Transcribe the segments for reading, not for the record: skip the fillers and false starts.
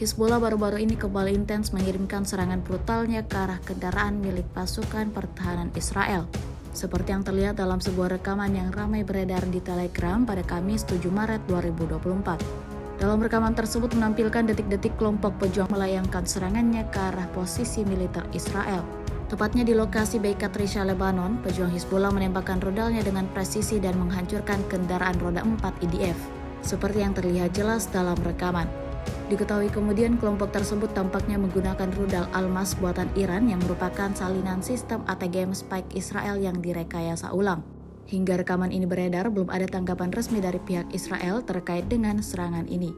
Hizbullah baru-baru ini kembali intens mengirimkan serangan brutalnya ke arah kendaraan milik pasukan pertahanan Israel. Seperti yang terlihat dalam sebuah rekaman yang ramai beredar di Telegram pada Kamis 7 Maret 2024. Dalam rekaman tersebut menampilkan detik-detik kelompok pejuang melayangkan serangannya ke arah posisi militer Israel. Tepatnya di lokasi Beikat Risha, Lebanon, pejuang Hizbullah menembakkan rudalnya dengan presisi dan menghancurkan kendaraan roda 4 IDF, seperti yang terlihat jelas dalam rekaman. Diketahui kemudian kelompok tersebut tampaknya menggunakan rudal Almas buatan Iran yang merupakan salinan sistem ATGM Spike Israel yang direkayasa ulang. Hingga rekaman ini beredar, belum ada tanggapan resmi dari pihak Israel terkait dengan serangan ini.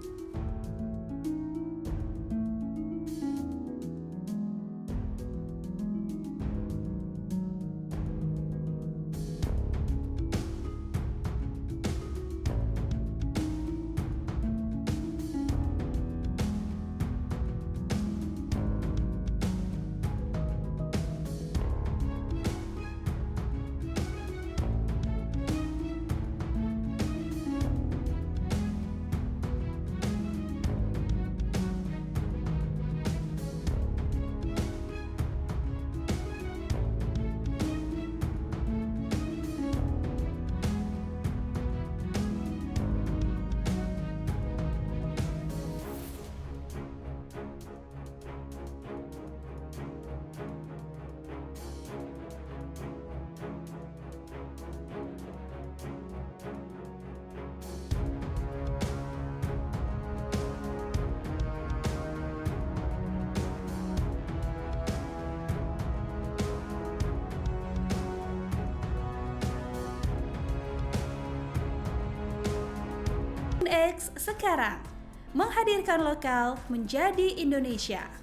X sekarang menghadirkan lokal menjadi Indonesia.